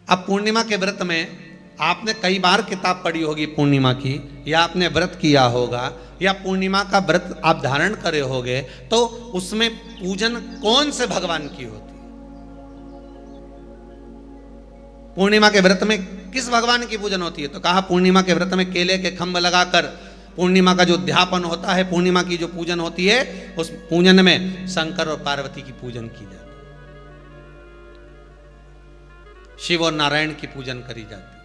अब पूर्णिमा के व्रत में आपने कई बार किताब पढ़ी होगी पूर्णिमा की, या आपने व्रत किया होगा, या पूर्णिमा का व्रत आप धारण करे होगे, तो उसमें पूजन कौन से भगवान की होती है? पूर्णिमा के व्रत में किस भगवान की पूजन होती है? तो कहा पूर्णिमा के व्रत में केले के खंभ लगाकर पूर्णिमा का जो अध्यापन होता है, पूर्णिमा की जो पूजन होती है, उस पूजन में शंकर और पार्वती की पूजन की जाती है, शिव और नारायण की पूजन करी जाती है,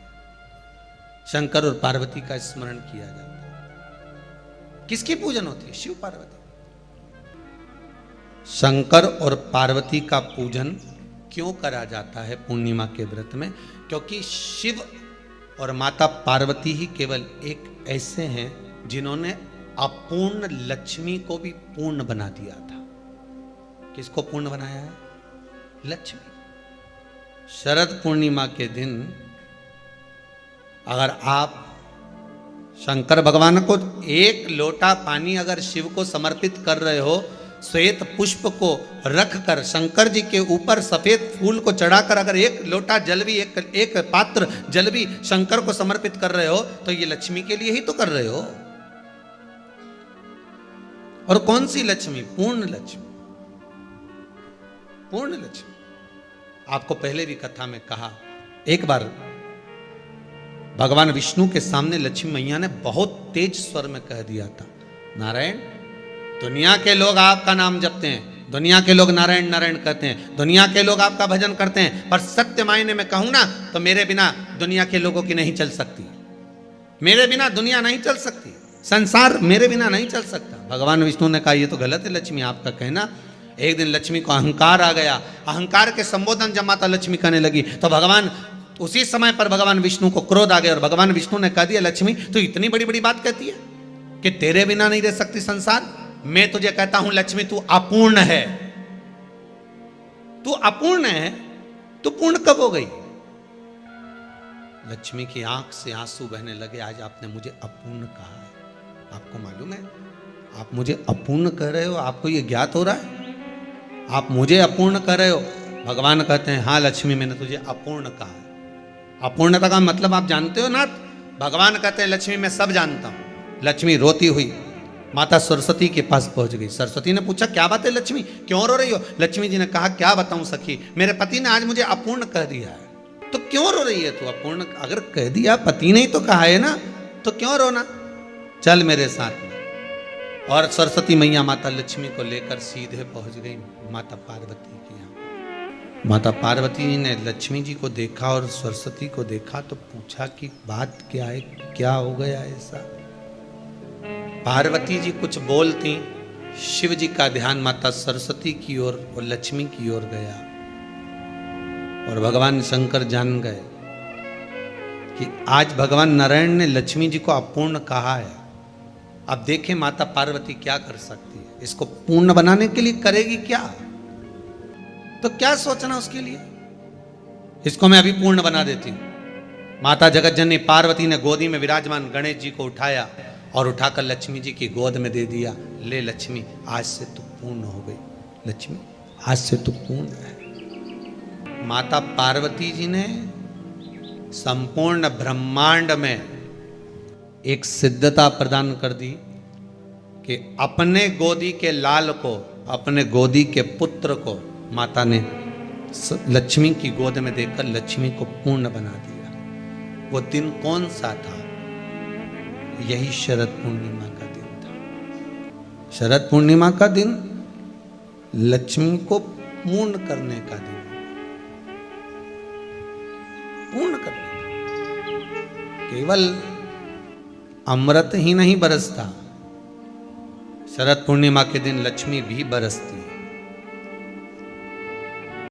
शंकर और पार्वती का स्मरण किया जाता है। किसकी पूजन होती है? शिव पार्वती। शंकर और पार्वती का पूजन क्यों करा जाता है पूर्णिमा के व्रत में? क्योंकि शिव और माता पार्वती ही केवल एक ऐसे हैं जिन्होंने अपूर्ण लक्ष्मी को भी पूर्ण बना दिया था। किसको पूर्ण बनाया है? लक्ष्मी। शरद पूर्णिमा के दिन अगर आप शंकर भगवान को एक लोटा पानी अगर शिव को समर्पित कर रहे हो, श्वेत पुष्प को रखकर शंकर जी के ऊपर सफेद फूल को चढ़ाकर अगर एक लोटा जल भी, एक पात्र जल भी शंकर को समर्पित कर रहे हो, तो ये लक्ष्मी के लिए ही तो कर रहे हो। और कौन सी लक्ष्मी? पूर्ण लक्ष्मी। पूर्ण लक्ष्मी। आपको पहले भी कथा में कहा, एक बार भगवान विष्णु के सामने लक्ष्मी मैया ने बहुत तेज स्वर में कह दिया था, नारायण, दुनिया के लोग आपका नाम जपते हैं, दुनिया के लोग नारायण नारायण कहते हैं, दुनिया के लोग आपका भजन करते हैं, पर सत्य मायने में कहूं ना तो मेरे बिना दुनिया के लोगों की नहीं चल सकती, मेरे बिना दुनिया नहीं चल सकती, संसार मेरे बिना नहीं चल सकता। भगवान विष्णु ने कहा ये तो गलत है लक्ष्मी आपका कहना। एक दिन लक्ष्मी को अहंकार आ गया, अहंकार के संबोधन जब माता लक्ष्मी करने लगी तो भगवान, उसी समय पर भगवान विष्णु को क्रोध आ गया और भगवान विष्णु ने कह दिया, लक्ष्मी तू इतनी बड़ी बड़ी बात कहती है कि तेरे बिना नहीं रह सकती संसार। मैं तुझे कहता हूं लक्ष्मी तू अपूर्ण है, तू अपूर्ण है, तू पूर्ण कब हो गई? लक्ष्मी की आंख से आंसू बहने लगे, आज आपने मुझे अपूर्ण कहा है। आपको मालूम है आप मुझे अपूर्ण कह रहे हो? आपको ये ज्ञात हो रहा है आप मुझे अपूर्ण कर रहे हो? भगवान कहते हैं हाँ लक्ष्मी मैंने तुझे अपूर्ण कहा है। अपूर्णता का मतलब आप जानते हो ना? भगवान कहते हैं लक्ष्मी मैं सब जानता हूं। लक्ष्मी रोती हुई माता सरस्वती के पास पहुंच गई। सरस्वती ने पूछा क्या बात है लक्ष्मी, क्यों रो रही हो? लक्ष्मी जी ने कहा क्या बताऊं सखी, मेरे पति ने आज मुझे अपूर्ण कह दिया है। तो क्यों रो रही है तू? अपूर्ण अगर कह दिया, पति ने ही तो कहा है ना, तो क्यों रोना? चल मेरे साथ में। और सरस्वती मैया माता लक्ष्मी को लेकर सीधे पहुंच गई माता पार्वती के यहाँ। माता पार्वती ने लक्ष्मी जी को देखा और सरस्वती को देखा तो पूछा कि बात क्या है, क्या हो गया ऐसा? पार्वती जी कुछ बोलती, शिव जी का ध्यान माता सरस्वती की ओर और लक्ष्मी की ओर गया और भगवान शंकर जान गए कि आज भगवान नारायण ने लक्ष्मी जी को अपूर्ण कहा है। अब देखें माता पार्वती क्या कर सकती है, इसको पूर्ण बनाने के लिए करेगी क्या? तो क्या सोचना उसके लिए, इसको मैं अभी पूर्ण बना देती हूं। माता जगतजननी पार्वती ने गोदी में विराजमान गणेश जी को उठाया और उठाकर लक्ष्मी जी की गोद में दे दिया। ले लक्ष्मी आज से तू पूर्ण हो गई, लक्ष्मी आज से तू पूर्ण है। माता पार्वती जी ने संपूर्ण ब्रह्मांड में एक सिद्धता प्रदान कर दी कि अपने गोदी के लाल को, अपने गोदी के पुत्र को माता ने लक्ष्मी की गोद में देकर लक्ष्मी को पूर्ण बना दिया। वो दिन कौन सा था? यही शरद पूर्णिमा का दिन था। शरद पूर्णिमा का दिन लक्ष्मी को पूर्ण करने का दिन, पूर्ण करने का। केवल अमृत ही नहीं बरसता, शरद पूर्णिमा के दिन लक्ष्मी भी बरसती है।